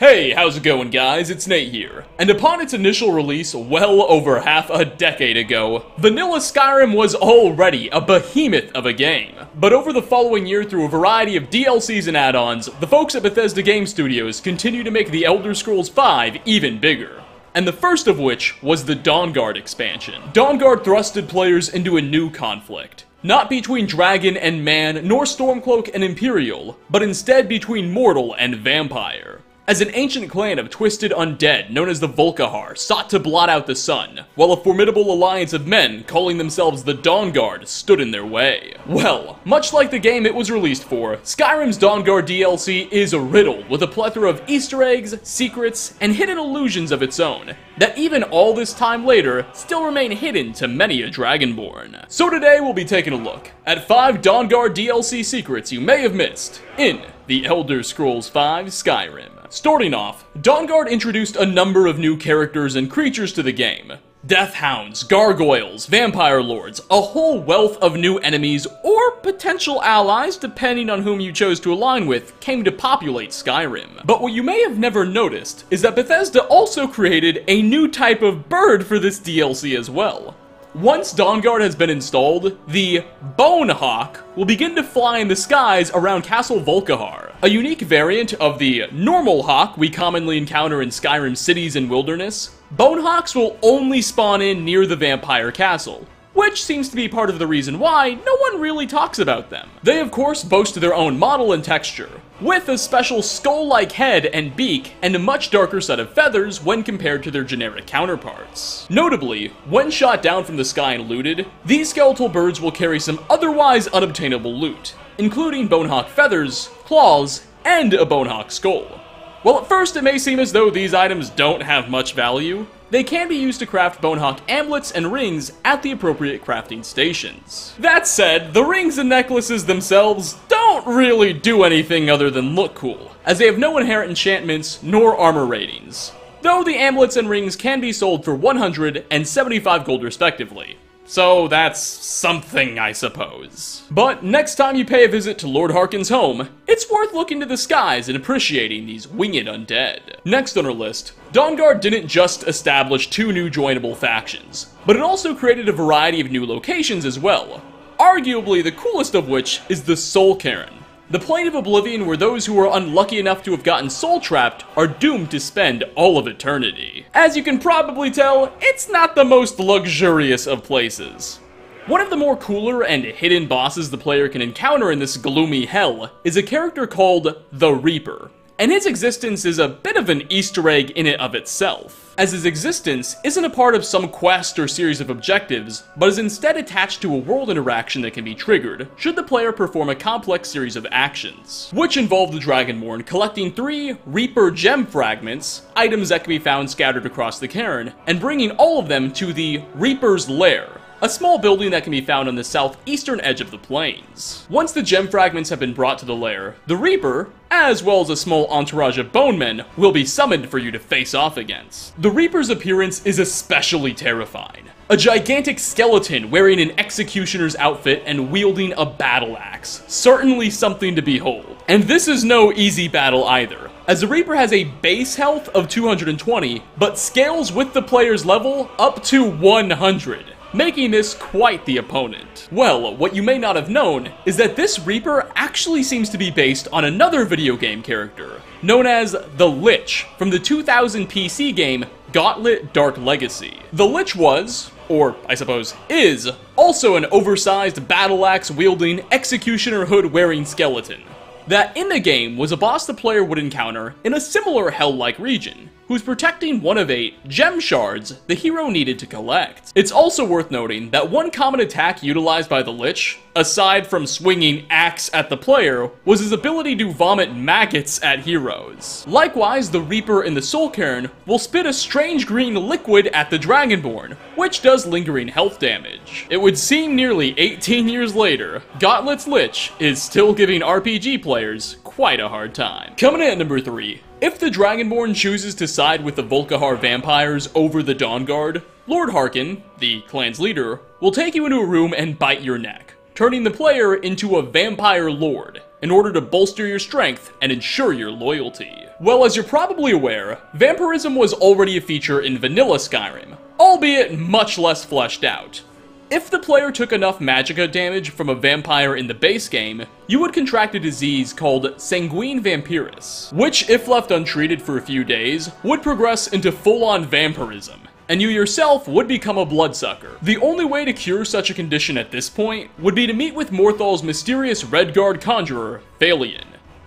Hey, how's it going guys? It's Nate here. And upon its initial release well over half a decade ago, vanilla Skyrim was already a behemoth of a game. But over the following year, through a variety of DLCs and add-ons, the folks at Bethesda Game Studios continue to make The Elder Scrolls V even bigger. And the first of which was the Dawnguard expansion. Dawnguard thrusted players into a new conflict. Not between dragon and man, nor Stormcloak and Imperial, but instead between mortal and vampire. As an ancient clan of twisted undead known as the Volkihar sought to blot out the sun, while a formidable alliance of men calling themselves the Dawnguard stood in their way. Well, much like the game it was released for, Skyrim's Dawnguard DLC is riddled with a plethora of Easter eggs, secrets, and hidden illusions of its own, that even all this time later still remain hidden to many a Dragonborn. So today we'll be taking a look at 5 Dawnguard DLC secrets you may have missed in The Elder Scrolls V Skyrim. Starting off, Dawnguard introduced a number of new characters and creatures to the game. Death Hounds, Gargoyles, Vampire Lords, a whole wealth of new enemies or potential allies, depending on whom you chose to align with, came to populate Skyrim. But what you may have never noticed is that Bethesda also created a new type of bird for this DLC as well. Once Dawnguard has been installed, the Bone Hawk will begin to fly in the skies around Castle Volkihar, a unique variant of the normal hawk we commonly encounter in Skyrim cities and wilderness. Bone Hawks will only spawn in near the vampire castle, which seems to be part of the reason why no one really talks about them. They of course boast their own model and texture, with a special skull-like head and beak and a much darker set of feathers when compared to their generic counterparts. Notably, when shot down from the sky and looted, these skeletal birds will carry some otherwise unobtainable loot, including bonehawk feathers, claws, and a bonehawk skull. While at first it may seem as though these items don't have much value, they can be used to craft bonehawk amulets and rings at the appropriate crafting stations. That said, the rings and necklaces themselves don't really do anything other than look cool, as they have no inherent enchantments nor armor ratings, though the amulets and rings can be sold for 100 and 75 gold respectively. So that's something, I suppose. But next time you pay a visit to Lord Harkon's home, it's worth looking to the skies and appreciating these winged undead. Next on our list, Dawnguard didn't just establish 2 new joinable factions, but it also created a variety of new locations as well. Arguably the coolest of which is the Soul Cairn, the plane of oblivion where those who are unlucky enough to have gotten soul-trapped are doomed to spend all of eternity. As you can probably tell, it's not the most luxurious of places. One of the more cooler and hidden bosses the player can encounter in this gloomy hell is a character called the Reaper, and his existence is a bit of an Easter egg in and of itself, as his existence isn't a part of some quest or series of objectives, but is instead attached to a world interaction that can be triggered should the player perform a complex series of actions, which involve the Dragonborn collecting 3 Reaper gem fragments, items that can be found scattered across the cairn, and bringing all of them to the Reaper's Lair, a small building that can be found on the southeastern edge of the plains. Once the gem fragments have been brought to the lair, the Reaper, as well as a small entourage of bonemen, will be summoned for you to face off against. The Reaper's appearance is especially terrifying. A gigantic skeleton wearing an executioner's outfit and wielding a battle axe. Certainly something to behold. And this is no easy battle either, as the Reaper has a base health of 220, but scales with the player's level up to 100. Making this quite the opponent. Well, what you may not have known is that this Reaper actually seems to be based on another video game character, known as the Lich, from the 2000 PC game Gauntlet Dark Legacy. The Lich was, or I suppose is, also an oversized battle axe wielding executioner hood wearing skeleton that in the game was a boss the player would encounter in a similar hell-like region, who's protecting one of 8 gem shards the hero needed to collect. It's also worth noting that one common attack utilized by the Lich, aside from swinging axe at the player, was his ability to vomit maggots at heroes. Likewise, the Reaper in the Soul Cairn will spit a strange green liquid at the Dragonborn, which does lingering health damage. It would seem nearly 18 years later, Gauntlet's Lich is still giving RPG players quite a hard time. Coming in at number 3, if the Dragonborn chooses to side with the Volkihar vampires over the Dawnguard, Lord Harkon, the clan's leader, will take you into a room and bite your neck, turning the player into a vampire lord, in order to bolster your strength and ensure your loyalty. Well, as you're probably aware, vampirism was already a feature in vanilla Skyrim, albeit much less fleshed out. If the player took enough magicka damage from a vampire in the base game, you would contract a disease called sanguine vampiris, which, if left untreated for a few days, would progress into full-on vampirism, and you yourself would become a bloodsucker. The only way to cure such a condition at this point would be to meet with Morthal's mysterious Redguard conjurer, Phalion,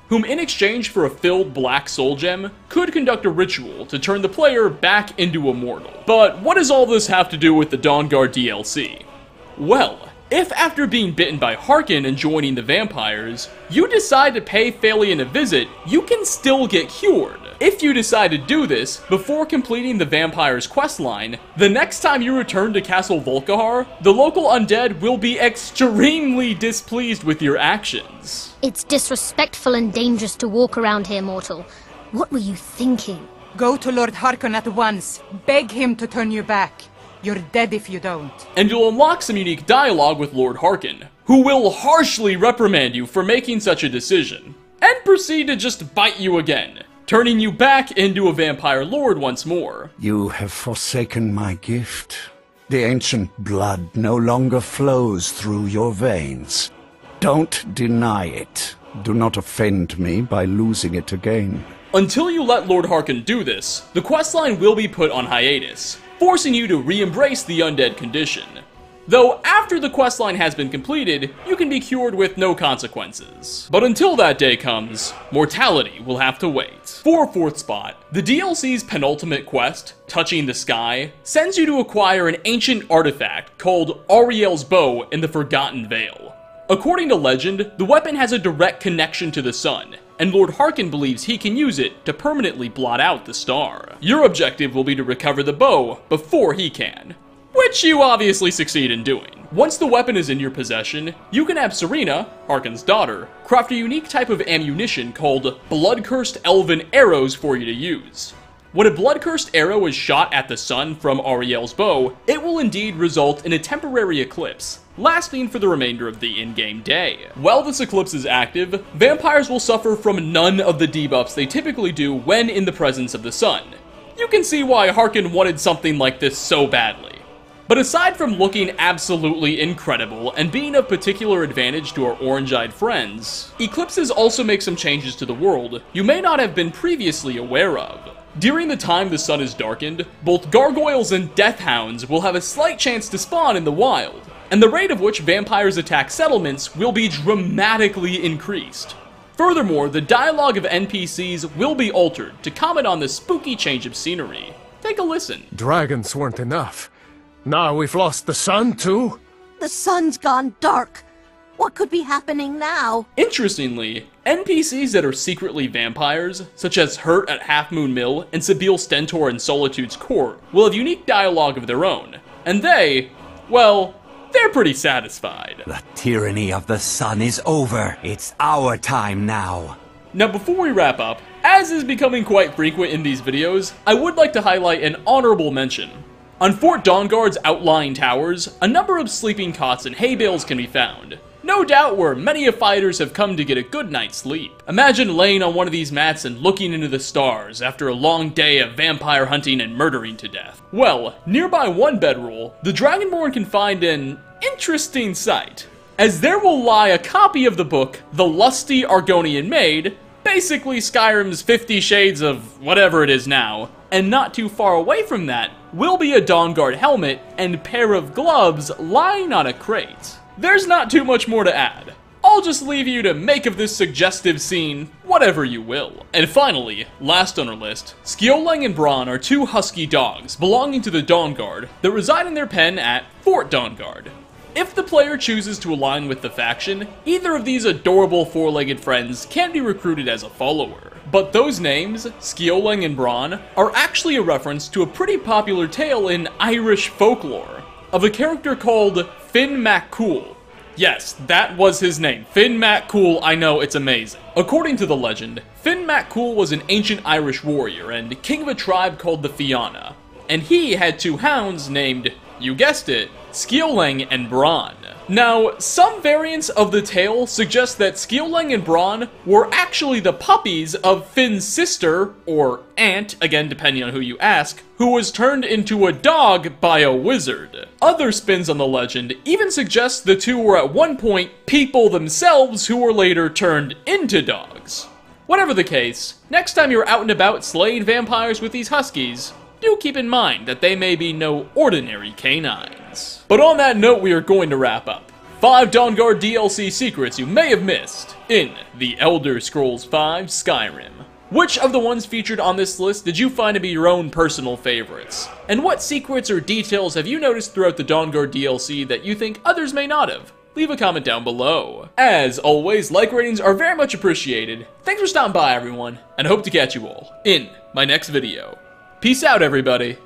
whom in exchange for a filled black soul gem, could conduct a ritual to turn the player back into a mortal. But what does all this have to do with the Dawnguard DLC? Well, if after being bitten by Harkon and joining the vampires, you decide to pay Phalion a visit, you can still get cured. If you decide to do this before completing the vampire's questline, the next time you return to Castle Volkihar, the local undead will be extremely displeased with your actions. It's disrespectful and dangerous to walk around here, mortal. What were you thinking? Go to Lord Harkon at once. Beg him to turn you back. You're dead if you don't. And you'll unlock some unique dialogue with Lord Harkon, who will harshly reprimand you for making such a decision, and proceed to just bite you again, turning you back into a vampire lord once more. You have forsaken my gift. The ancient blood no longer flows through your veins. Don't deny it. Do not offend me by losing it again. Until you let Lord Harkon do this, the questline will be put on hiatus, forcing you to re-embrace the undead condition. Though after the questline has been completed, you can be cured with no consequences. But until that day comes, mortality will have to wait. For 4th spot, the DLC's penultimate quest, Touching the Sky, sends you to acquire an ancient artifact called Ariel's Bow in the Forgotten Vale. According to legend, the weapon has a direct connection to the sun, and Lord Harkon believes he can use it to permanently blot out the star. Your objective will be to recover the bow before he can, which you obviously succeed in doing. Once the weapon is in your possession, you can have Serena, Harkon's daughter, craft a unique type of ammunition called blood-cursed elven arrows for you to use. When a blood-cursed arrow is shot at the sun from Ariel's bow, it will indeed result in a temporary eclipse, lasting for the remainder of the in-game day. While this eclipse is active, vampires will suffer from none of the debuffs they typically do when in the presence of the sun. You can see why Harkon wanted something like this so badly. But aside from looking absolutely incredible and being of particular advantage to our orange-eyed friends, eclipses also make some changes to the world you may not have been previously aware of. During the time the sun is darkened, both gargoyles and deathhounds will have a slight chance to spawn in the wild, and the rate of which vampires attack settlements will be dramatically increased. Furthermore, the dialogue of NPCs will be altered to comment on the spooky change of scenery. Take a listen. Dragons weren't enough. Now we've lost the sun too? The sun's gone dark. What could be happening now? Interestingly, NPCs that are secretly vampires, such as Hurt at Half Moon Mill and Sabile Stentor in Solitude's Court, will have unique dialogue of their own, and they, well, they're pretty satisfied. The tyranny of the sun is over. It's our time now. Now before we wrap up, as is becoming quite frequent in these videos, I would like to highlight an honorable mention. On Fort Dawnguard's outlying towers, a number of sleeping cots and hay bales can be found. No doubt where many of fighters have come to get a good night's sleep. Imagine laying on one of these mats and looking into the stars after a long day of vampire hunting and murdering to death. Well, nearby one bedroll, the Dragonborn can find an interesting sight, as there will lie a copy of the book The Lusty Argonian Maid, basically Skyrim's 50 Shades of whatever it is now, and not too far away from that will be a Dawnguard helmet and pair of gloves lying on a crate. There's not too much more to add. I'll just leave you to make of this suggestive scene whatever you will. And finally, last on our list, Skjoleng and Bronn are two husky dogs belonging to the Dawnguard that reside in their pen at Fort Dawnguard. If the player chooses to align with the faction, either of these adorable four-legged friends can be recruited as a follower. But those names, Skjoleng and Bronn, are actually a reference to a pretty popular tale in Irish folklore of a character called Finn MacCool. Yes, that was his name, Finn MacCool. I know, it's amazing. According to the legend, Finn MacCool was an ancient Irish warrior and king of a tribe called the Fianna, and he had two hounds named, you guessed it, Skjoleng and Bronn. Now, some variants of the tale suggest that Skioling and Braun were actually the puppies of Finn's sister, or aunt, again depending on who you ask, who was turned into a dog by a wizard. Other spins on the legend even suggest the two were at one point people themselves who were later turned into dogs. Whatever the case, next time you're out and about slaying vampires with these huskies, do keep in mind that they may be no ordinary canines. But on that note, we are going to wrap up. 5 Dawnguard DLC secrets you may have missed in The Elder Scrolls V Skyrim. Which of the ones featured on this list did you find to be your own personal favorites? And what secrets or details have you noticed throughout the Dawnguard DLC that you think others may not have? Leave a comment down below. As always, like ratings are very much appreciated. Thanks for stopping by, everyone, and I hope to catch you all in my next video. Peace out, everybody.